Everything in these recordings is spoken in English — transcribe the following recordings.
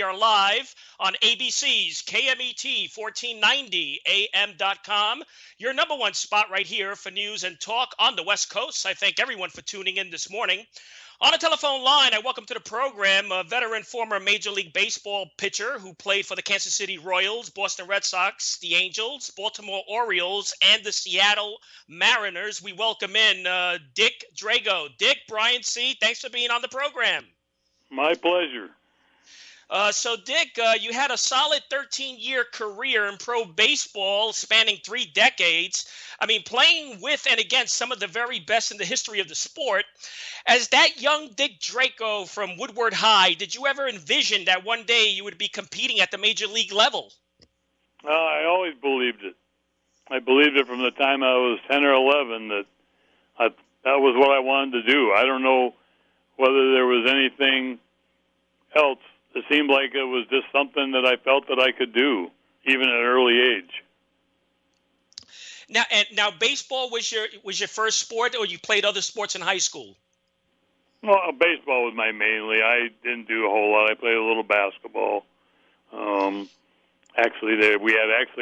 We are live on ABC's KMET 1490 AM.com, your number one spot right here for news and talk on the West Coast. I thank everyone for tuning in this morning. On the telephone line, I welcome to the program a veteran former Major League Baseball pitcher who played for the Kansas City Royals, Boston Red Sox, the Angels, Baltimore Orioles, and the Seattle Mariners. We welcome in Dick Drago. Dick, Brian C., thanks for being on the program. My pleasure. So, Dick, you had a solid 13-year career in pro baseball spanning 3 decades. I mean, playing with and against some of the very best in the history of the sport. As that young Dick Drago from Woodward High, did you ever envision that one day you would be competing at the major league level? I always believed it. I believed it from the time I was 10 or 11 that was what I wanted to do. I don't know whether there was anything else. It seemed like it was just something that I felt that I could do, even at an early age. Now, baseball was your first sport, or you played other sports in high school? Well, baseball was my mainly. I didn't do a whole lot. I played a little basketball. We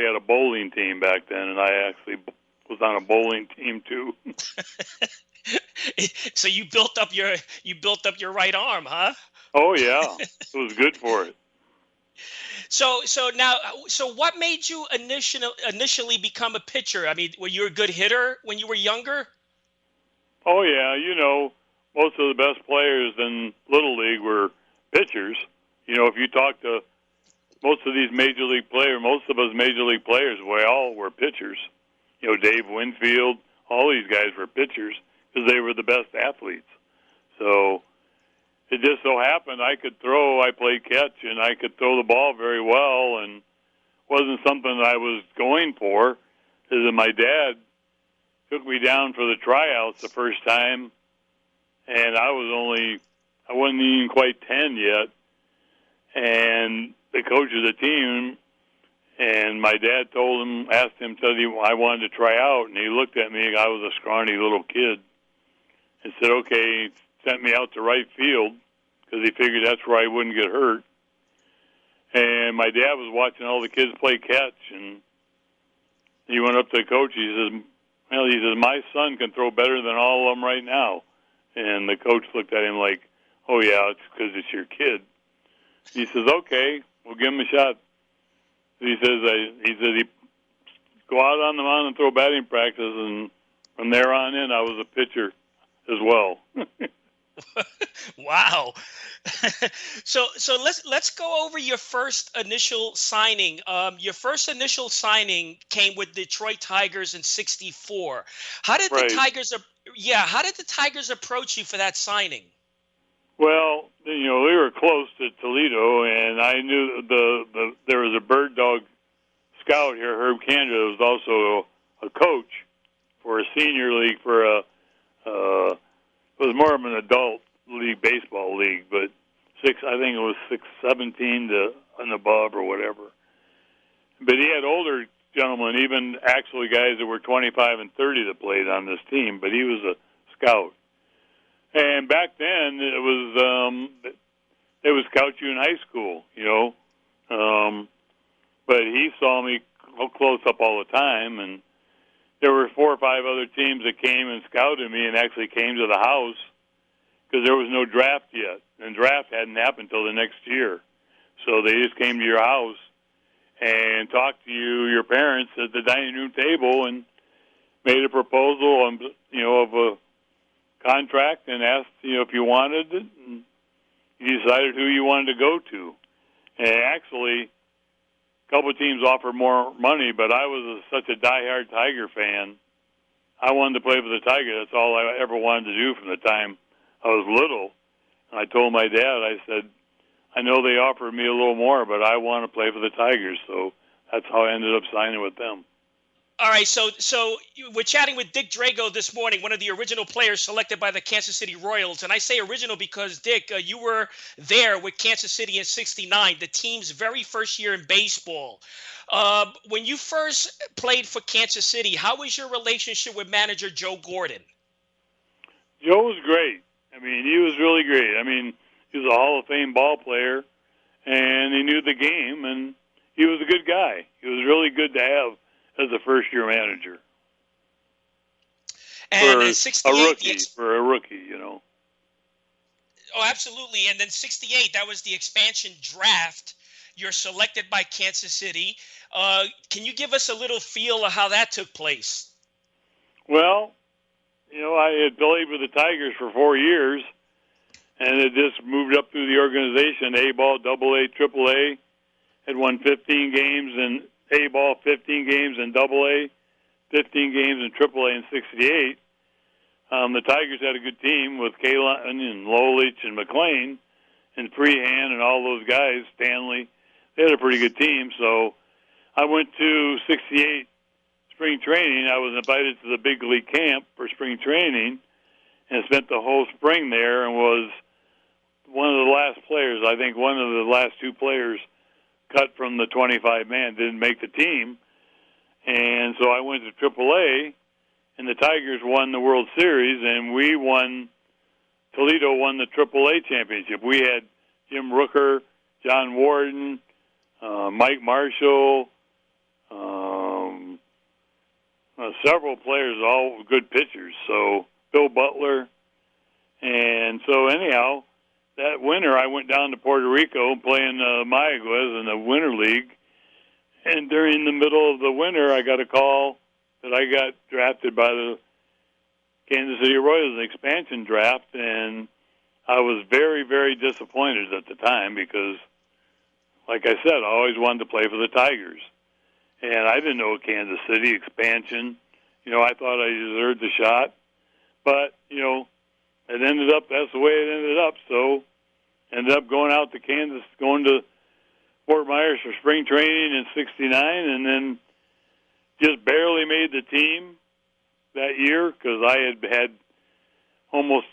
had a bowling team back then, and I actually was on a bowling team too. So you built up your right arm, huh? Oh yeah, it was good for it. So what made you initially become a pitcher? I mean, were you a good hitter when you were younger? Oh yeah, most of the best players in Little League were pitchers. If you talk to most of these major league players, most of us major league players, we all were pitchers. Dave Winfield, all these guys were pitchers because they were the best athletes. So it just so happened I could throw. I played catch, and I could throw the ball very well, and wasn't something that I was going for. Because my dad took me down for the tryouts the first time, and I wasn't even quite 10 yet. And the coach of the team, and my dad asked him I wanted to try out, and he looked at me. I was a scrawny little kid, and said, "Okay." Sent me out to right field because he figured that's where I wouldn't get hurt. And my dad was watching all the kids play catch, and he went up to the coach. He says, "My son can throw better than all of them right now." And the coach looked at him like, "Oh yeah, it's because it's your kid." He says, "Okay, we'll give him a shot." He says, go out on the mound and throw batting practice, and from there on in, I was a pitcher as well. Wow. So let's go over your first initial signing. Your first initial signing came with Detroit Tigers in '64. How did the Tigers approach you for that signing? Well, we were close to Toledo, and I knew there was a bird dog scout here, Herb Canada, who was also a coach for a senior league it was more of an adult league, baseball league, but I think it was 617 and above or whatever. But he had older gentlemen, even actually guys that were 25 and 30 that played on this team, but he was a scout. And back then, they would scout you in high school, but he saw me close up all the time, and there were 4 or 5 other teams that came and scouted me and actually came to the house because there was no draft yet, and draft hadn't happened until the next year. So they just came to your house and talked to your parents at the dining room table and made a proposal of a contract and asked if you wanted it, and you decided who you wanted to go to. And actually, a couple of teams offered more money, but I was such a diehard Tiger fan. I wanted to play for the Tigers. That's all I ever wanted to do from the time I was little. And I told my dad, I said, I know they offered me a little more, but I want to play for the Tigers. So that's how I ended up signing with them. All right, so we're chatting with Dick Drago this morning, one of the original players selected by the Kansas City Royals. And I say original because, Dick, you were there with Kansas City in '69, the team's very first year in baseball. When you first played for Kansas City, how was your relationship with manager Joe Gordon? Joe was great. I mean, he was really great. I mean, he was a Hall of Fame ball player, and he knew the game, and he was a good guy. He was really good to have as a first-year manager. And for 68, for a rookie, you know. Oh, absolutely. And then 68, that was the expansion draft. You're selected by Kansas City. Can you give us a little feel of how that took place? Well, you know, I had played with the Tigers for 4 years, and it just moved up through the organization, A-ball, AA, AAA. Had won 15 games in A-ball, 15 games in AA, 15 games in AAA in 68. The Tigers had a good team with Kalin and Lolich and McLean and Freehand and all those guys, Stanley. They had a pretty good team. So I went to 68 spring training. I was invited to the big league camp for spring training and spent the whole spring there and was one of the last players. I think one of the last 2 players cut from the 25-man, didn't make the team. And so I went to AAA, and the Tigers won the World Series, and Toledo won the AAA championship. We had Jim Rooker, John Warden, Mike Marshall, several players, all good pitchers. So Bill Butler. And so anyhow, that winter I went down to Puerto Rico playing Mayaguez in the Winter League. And during the middle of the winter, I got a call that I got drafted by the Kansas City Royals in the expansion draft, and I was very, very disappointed at the time because, like I said, I always wanted to play for the Tigers. And I didn't know Kansas City expansion. You know, I thought I deserved the shot. But, you know, it ended up, that's the way it ended up. So ended up going out to Kansas, going to Fort Myers for spring training in 69, and then just barely made the team that year because I had almost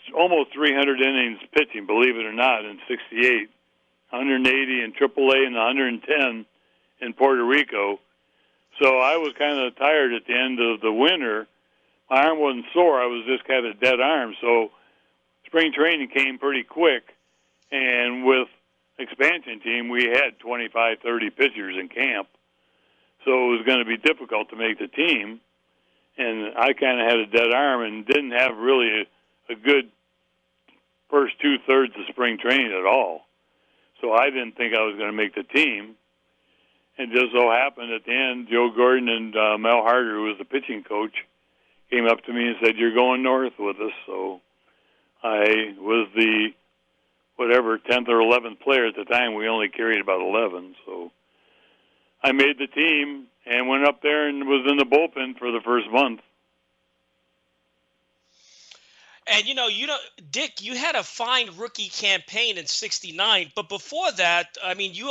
300 innings pitching, believe it or not, in 68, 180 in AAA and 110 in Puerto Rico. So I was kind of tired at the end of the winter. My arm wasn't sore. I was just kind of dead arm. So spring training came pretty quick, and with expansion team, we had 25, 30 pitchers in camp. So it was going to be difficult to make the team. And I kind of had a dead arm and didn't have really a good first 2/3 of spring training at all. So I didn't think I was going to make the team. And just so happened at the end, Joe Gordon and Mel Harder, who was the pitching coach, came up to me and said, "You're going north with us." So I was the 10th or 11th player at the time. We only carried about 11. So I made the team and went up there and was in the bullpen for the first month. And, you know, Dick, you had a fine rookie campaign in 69. But before that, I mean, you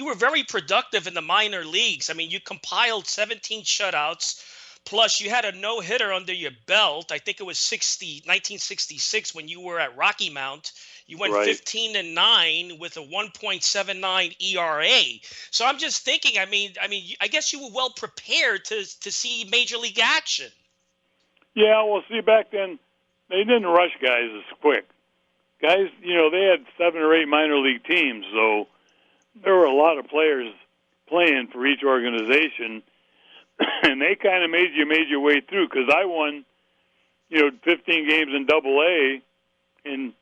were very productive in the minor leagues. I mean, you compiled 17 shutouts. Plus, you had a no-hitter under your belt. I think it was 1966 when you were at Rocky Mount. You went 15-9 with a 1.79 ERA. So I'm just thinking, I mean, I guess you were well prepared to see major league action. Yeah, well, see, back then, they didn't rush guys as quick. Guys, you know, they had 7 or 8 minor league teams, so there were a lot of players playing for each organization, and they kind of made your way through because I won, 15 games in AA, and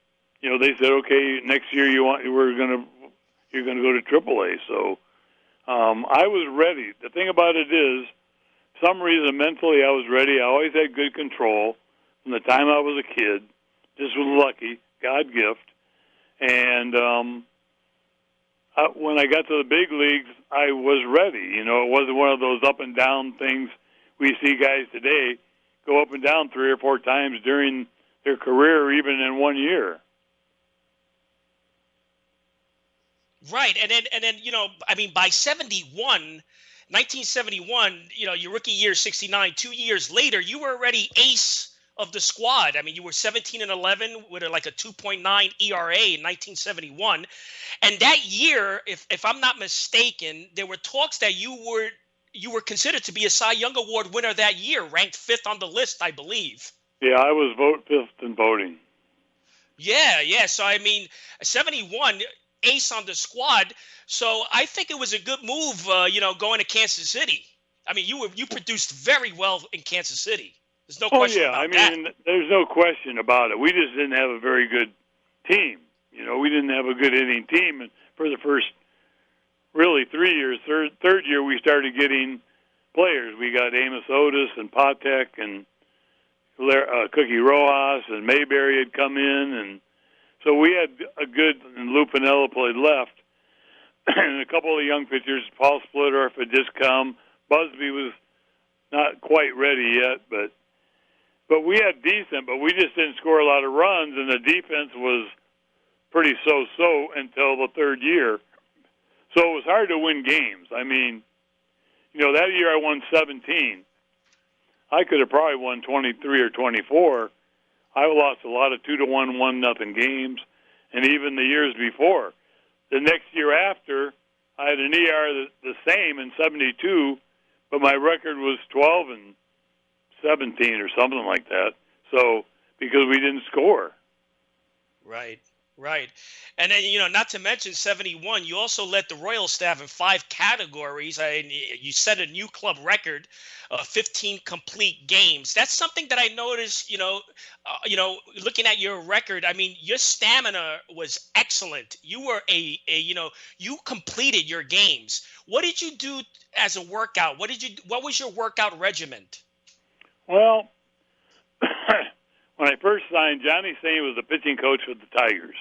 they said, okay, next year you're going to go to AAA. So I was ready. The thing about it is, some reason mentally I was ready. I always had good control from the time I was a kid. Just was lucky, God gift. And when I got to the big leagues, I was ready. It wasn't one of those up and down things we see guys today go up and down 3 or 4 times during their career, or even in 1 year. Right, and then by 1971, your rookie year 69, 2 years later, you were already ace of the squad. I mean, you were 17-11 with a 2.9 ERA in 1971, and that year, if I'm not mistaken, there were talks that you were considered to be a Cy Young Award winner that year, ranked 5th on the list, I believe. Yeah, I was 5th in voting. Yeah. So I mean, 71. ace on the squad. So I think it was a good move, going to Kansas City. I mean, you produced very well in Kansas City. There's no Oh, question yeah. I about that. mean, there's no question about it. We just didn't have a very good team. We didn't have a good hitting team. And for the first, really, 3 years, third year, we started getting players. We got Amos Otis and Patek and Cookie Rojas and Mayberry had come in. And so we had a good, and Lou Piniella played left. And a couple of young pitchers, Paul Splittorff had just come. Busby was not quite ready yet, but we had decent, but we just didn't score a lot of runs, and the defense was pretty so-so until the third year. So it was hard to win games. I mean, that year I won 17. I could have probably won 23 or 24. I lost a lot of 2-1, 1-0 games, and even the years before. The next year after, I had an ER the same in 72, but my record was 12-17 or something like that. So, because we didn't score. Right. And then, not to mention 71, you also led the Royal staff in 5 categories. You set a new club record of 15 complete games. That's something that I noticed, looking at your record. I mean, your stamina was excellent. You were you completed your games. What did you do as a workout? What was your workout regimen? Well, when I first signed, Johnny Sain was the pitching coach for the Tigers.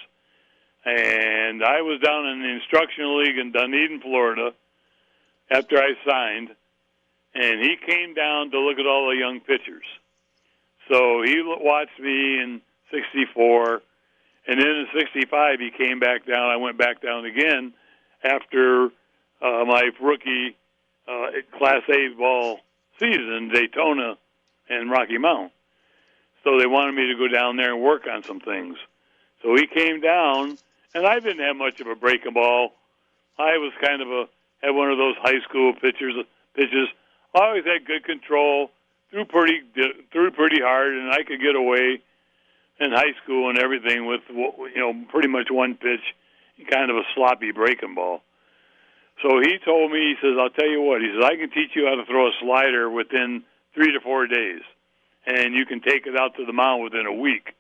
And I was down in the instructional league in Dunedin, Florida, after I signed. And he came down to look at all the young pitchers. So he watched me in 64. And then in 65, he came back down. I went back down again after my rookie Class A ball season, Daytona and Rocky Mount. So they wanted me to go down there and work on some things. So he came down, and I didn't have much of a breaking ball. I was kind of had one of those high school pitches. I always had good control, threw pretty hard, and I could get away in high school and everything with pretty much one pitch, kind of a sloppy breaking ball. So he told me, he says, I'll tell you what, he says, I can teach you how to throw a slider within 3 to 4 days, and you can take it out to the mound within a week.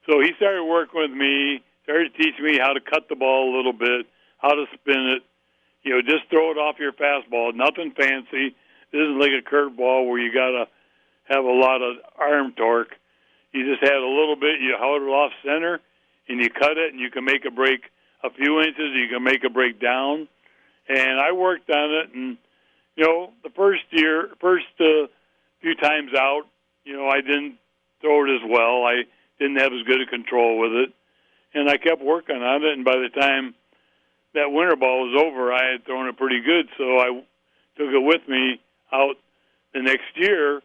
So he started working with me, started teaching me how to cut the ball a little bit, how to spin it, just throw it off your fastball, nothing fancy. This isn't like a curveball where you got to have a lot of arm torque. You just had a little bit, you hold it off center, and you cut it, and you can make a break a few inches, you can make a break down. And I worked on it, and, the first few times out, I didn't throw it as well. I didn't have as good a control with it. And I kept working on it, and by the time that winter ball was over, I had thrown it pretty good, so I took it with me out the next year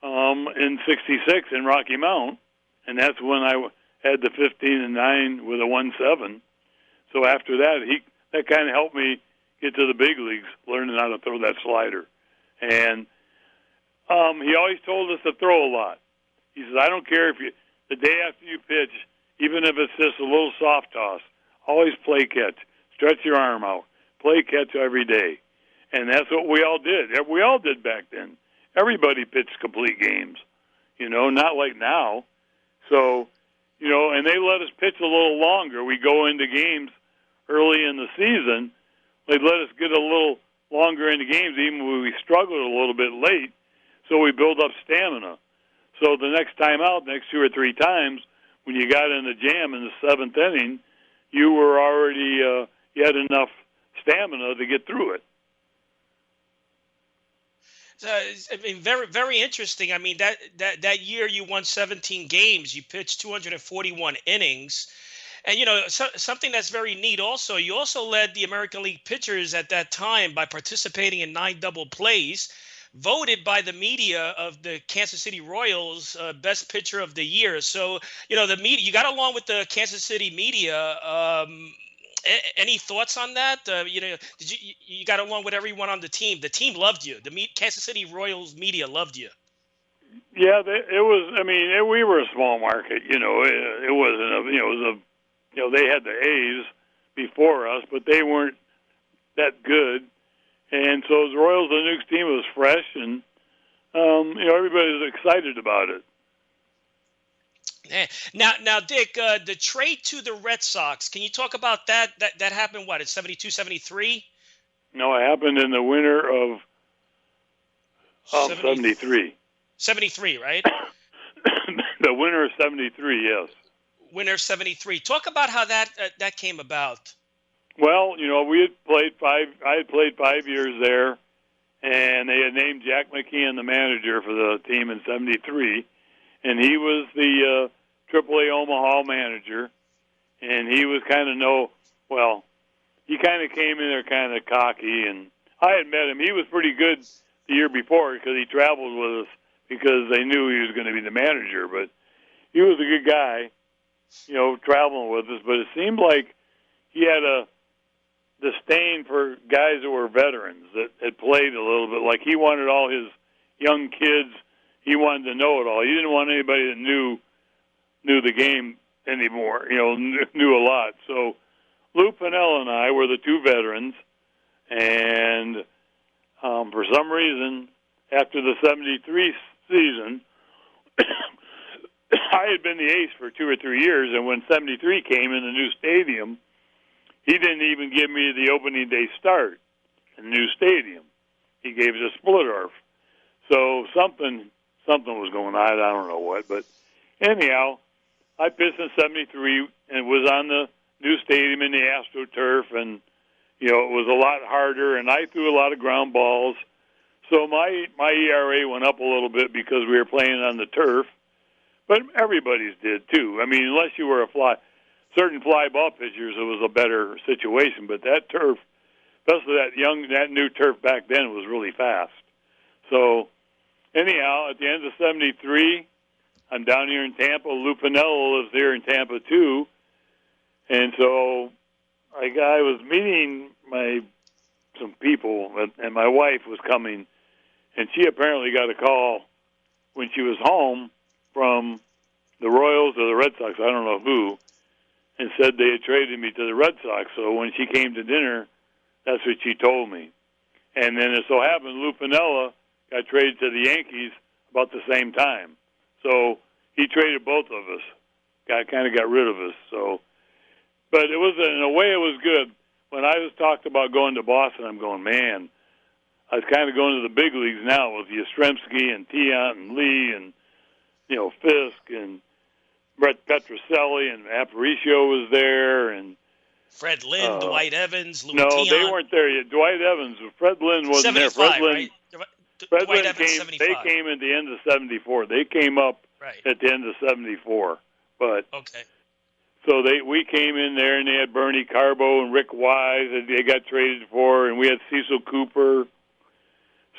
in 66 in Rocky Mount, and that's when I had the 15-9 with a 1-7. So after that, that kind of helped me get to the big leagues, learning how to throw that slider. And he always told us to throw a lot. He says, I don't care if the day after you pitch, even if it's just a little soft toss, always play catch. Stretch your arm out. Play catch every day. And that's what we all did. We all did back then. Everybody pitched complete games, not like now. So, and they let us pitch a little longer. We go into games early in the season. They'd let us get a little longer into games, even when we struggled a little bit late, so we build up stamina. So the next time out, next 2 or 3 times, when you got in the jam in the 7th inning, you were already you had enough stamina to get through it. Very, very interesting. I mean, that year you won 17 games. You pitched 241 innings. And, something that's very neat also, you also led the American League pitchers at that time by participating in 9 double plays, voted by the media of the Kansas City Royals best pitcher of the year. So, the media, you got along with the Kansas City media. Any thoughts on that? Did you got along with everyone on the team? The team loved you. The Kansas City Royals media loved you. Yeah, it was. I mean, we were a small market. It wasn't. They had the A's before us, but they weren't that good. And so the Royals, the Nukes team was fresh, and everybody was excited about it. Now, Dick, the trade to the Red Sox. Can you talk about that? That happened what? In 72, 73? No, it happened in the winter of 73. 73, right? The winter of 73, yes. Winter 73. Talk about how that came about. Well, we had played I had played 5 years there, and they had named Jack McKeon the manager for the team in 73, and he was the AAA Omaha manager, and he was he kind of came in there kind of cocky, and I had met him. He was pretty good the year before because he traveled with us because they knew he was going to be the manager, but he was a good guy, traveling with us, but it seemed like he had a disdain for guys that were veterans that had played a little bit. Like he wanted all his young kids, he wanted to know it all. He didn't want anybody that knew the game anymore, knew a lot. So Lou Piniella and I were the two veterans, and for some reason, after the 73 season, I had been the ace for 2 or 3 years, and when 73 came in the new stadium, he didn't even give me the opening day start in the new stadium. He gave us a Splittorf. So something was going on. I don't know what. But anyhow, I pitched in 73 and was on the new stadium in the AstroTurf, and, it was a lot harder, and I threw a lot of ground balls. So my ERA went up a little bit because we were playing on the turf. But everybody's did, too. I mean, unless you were certain fly ball pitchers, it was a better situation. But that turf, especially that new turf back then, was really fast. So, anyhow, at the end of 73, I'm down here in Tampa. Lou Piniella lives here in Tampa, too. And so I was meeting some people, and my wife was coming, and she apparently got a call when she was home from the Royals or the Red Sox, I don't know who, and said they had traded me to the Red Sox. So when she came to dinner, that's what she told me. And then it so happened Lou Piniella got traded to the Yankees about the same time. So he traded both of us, kind of got rid of us. So, but it was, in a way, it was good. When I was talked about going to Boston, I'm going, man, I was kind of going to the big leagues now with Yastrzemski and Tiant and Lee and, Fisk and Brett Petroselli, and Aparicio was there, and Fred Lynn, Dwight Evans, Louis No, Tiant. they weren't there yet. Dwight Evans, Fred Lynn wasn't there. Fred Lynn, right? Fred Dwight Lynn Evans, came. 75. They came at the end of 74. They came up at the end of 74. But okay. So we came in there, and they had Bernie Carbo and Rick Wise that they got traded for, and we had Cecil Cooper.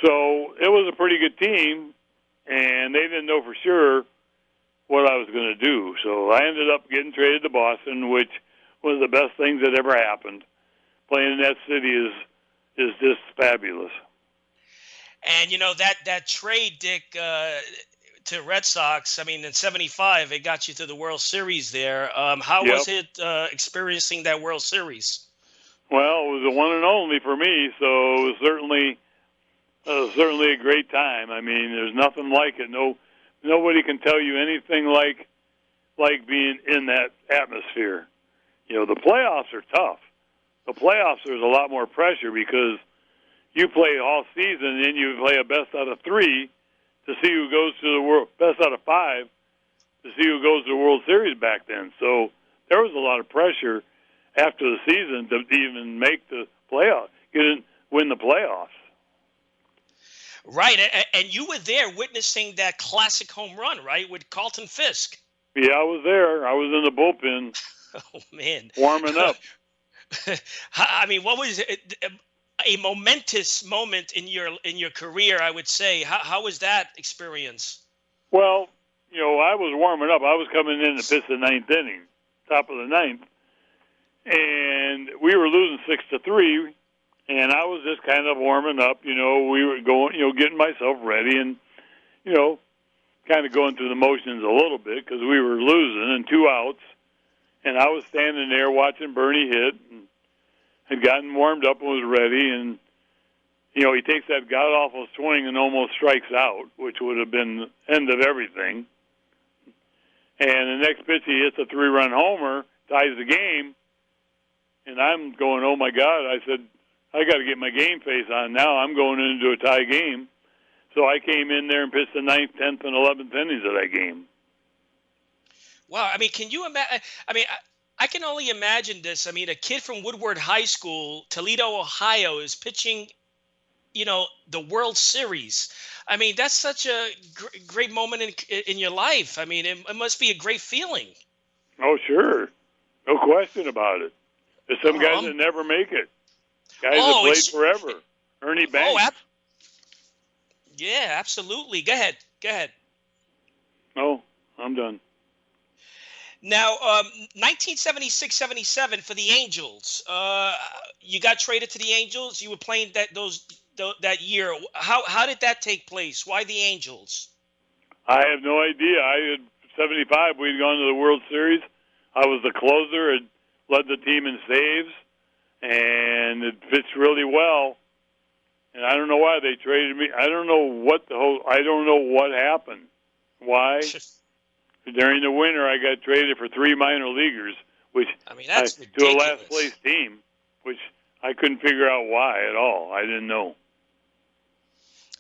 So it was a pretty good team, and they didn't know for sure what I was going to do. So I ended up getting traded to Boston, which was the best thing that ever happened. Playing in that city is just fabulous. And, that trade, Dick, to Red Sox, I mean, in 75, it got you to the World Series there. How was it experiencing that World Series? Well, it was the one and only for me, so it was certainly a great time. I mean, there's nothing like it. Nobody can tell you anything like being in that atmosphere. The playoffs are tough. The playoffs, there's a lot more pressure because you play all season and then you play a best out of 3 to see who goes to the world, best out of 5 to see who goes to the World Series back then. So there was a lot of pressure after the season to even make the playoffs, win the playoffs. Right, and you were there witnessing that classic home run, right, with Carlton Fisk. Yeah, I was there. I was in the bullpen. Oh, man. Warming up. I mean, what was a momentous moment in your career, I would say. How was that experience? Well, I was warming up. I was coming in to pitch the 9th inning, top of the 9th, and we were losing 6-3. And I was just kind of warming up, we were going, getting myself ready and, kind of going through the motions a little bit because we were losing and 2 outs. And I was standing there watching Bernie hit. And had gotten warmed up and was ready, and he takes that god-awful swing and almost strikes out, which would have been the end of everything. And the next pitch, he hits a 3-run homer, ties the game, and I'm going, oh, my God. I said, I got to get my game face on now. I'm going into a tie game. So I came in there and pitched the 9th, 10th, and 11th innings of that game. Wow. I mean, can you imagine? I mean, I can only imagine this. I mean, a kid from Woodward High School, Toledo, Ohio, is pitching, the World Series. I mean, that's such a great moment in your life. I mean, it must be a great feeling. Oh, sure. No question about it. There's some guys that never make it. Guys that played forever. Ernie Banks. Yeah, absolutely. Go ahead. No, I'm done. Now, 1976-77 for the Angels. You got traded to the Angels. You were playing that year. How did that take place? Why the Angels? I have no idea. I had 75. We'd gone to the World Series. I was the closer. Had led the team in saves, and it fits really well. And I don't know why they traded me. I don't know what happened. Why? During the winter, I got traded for 3 minor leaguers, that's to a last place team, which I couldn't figure out why at all. I didn't know.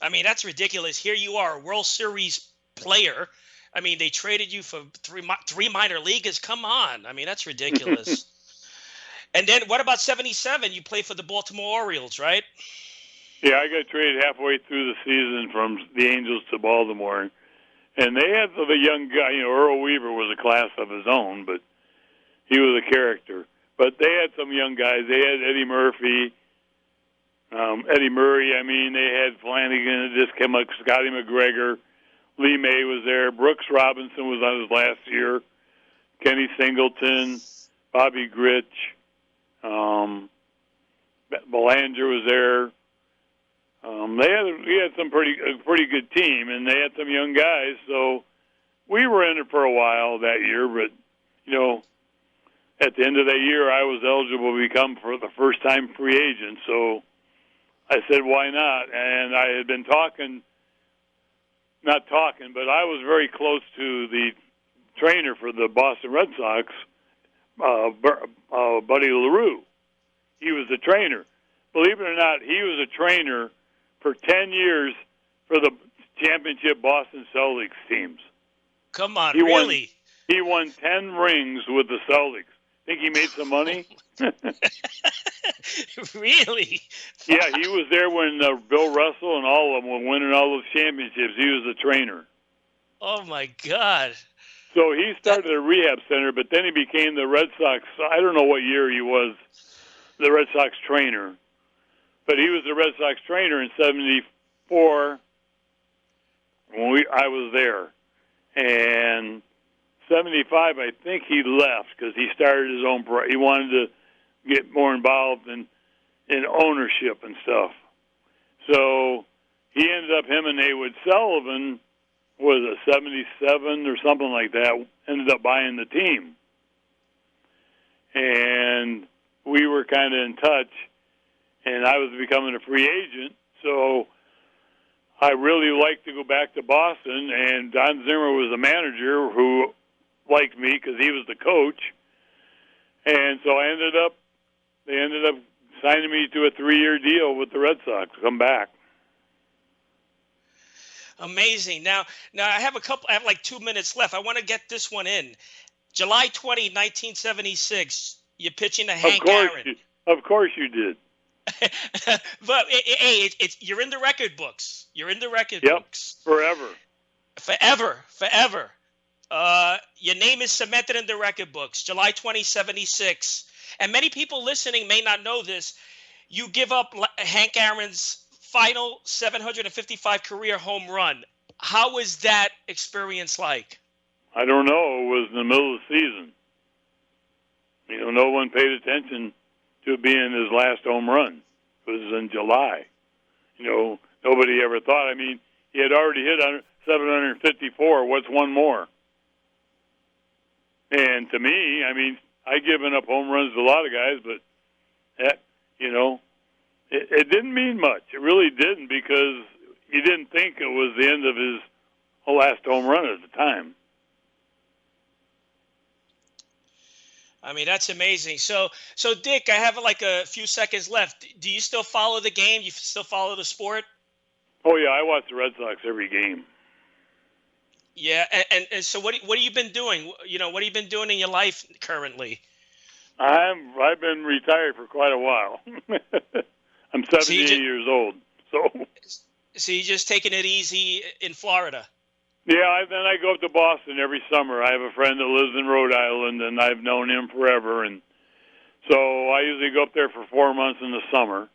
I mean, that's ridiculous. Here you are, a World Series player. I mean, they traded you for three minor leaguers. Come on. I mean, that's ridiculous. And then what about 77? You played for the Baltimore Orioles, right? Yeah, I got traded halfway through the season from the Angels to Baltimore. And they had the young guy, Earl Weaver was a class of his own, but he was a character. But they had some young guys. They had Eddie Murray. They had Flanagan, just came up, Scotty McGregor. Lee May was there. Brooks Robinson was on his last year. Kenny Singleton, Bobby Gritch. Belanger was there. We had a pretty good team, and they had some young guys. So we were in it for a while that year. But at the end of that year, I was eligible to become for the first time free agent. So I said, why not? And I had been but I was very close to the trainer for the Boston Red Sox, Buddy LaRue. He was the trainer. Believe it or not, he was a trainer for 10 years for the championship Boston Celtics teams. Come on, really? He won 10 rings with the Celtics. Think he made some money? Really? Yeah, he was there when Bill Russell and all of them were winning all those championships. He was the trainer. Oh, my God. So he started a rehab center, but then he became the Red Sox. I don't know what year he was the Red Sox trainer. But he was the Red Sox trainer in 74 when I was there. And 75, I think he left because he started his own. He wanted to get more involved in ownership and stuff. So he ended up, him and Haywood Sullivan, was a 77 or something like that, ended up buying the team. And we were kind of in touch. And I was becoming a free agent, so I really liked to go back to Boston. And Don Zimmer was the manager who liked me because he was the coach. And so they ended up signing me to a 3-year deal with the Red Sox to come back. Amazing. Now I have like 2 minutes left. I want to get this one in. July 20, 1976, you're pitching to Hank Aaron. Of course you did. But hey, you're in the record books. You're in the record books. Forever. Your name is cemented in the record books. July 2076. And many people listening may not know this. You give up Hank Aaron's final 755 career home run. How was that experience like? I don't know. It was in the middle of the season. No one paid attention to it being his last home run. It was in July. Nobody ever thought. I mean, he had already hit 754. What's one more? And to me, I mean, I've given up home runs to a lot of guys, but You know, it didn't mean much. It really didn't, because you didn't think it was the end of his last home run at the time. I mean, that's amazing. So Dick, I have like a few seconds left. Do you still follow the game? You still follow the sport? Oh yeah, I watch the Red Sox every game. Yeah, and so what have you been doing? You know, what have you been doing in your life currently? I've been retired for quite a while. I'm 78 years old, so you're just taking it easy in Florida. Yeah, then I go up to Boston every summer. I have a friend that lives in Rhode Island, and I've known him forever, and so I usually go up there for 4 months in the summer.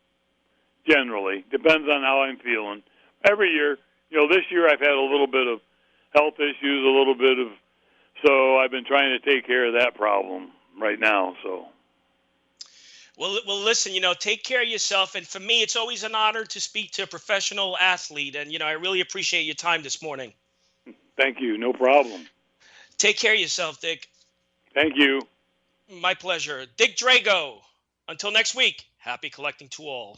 Generally, depends on how I'm feeling. Every year, this year I've had a little bit of health issues, so I've been trying to take care of that problem right now. So. Well, listen, take care of yourself. And for me, it's always an honor to speak to a professional athlete. And, I really appreciate your time this morning. Thank you. No problem. Take care of yourself, Dick. Thank you. My pleasure. Dick Drago. Until next week, happy collecting to all.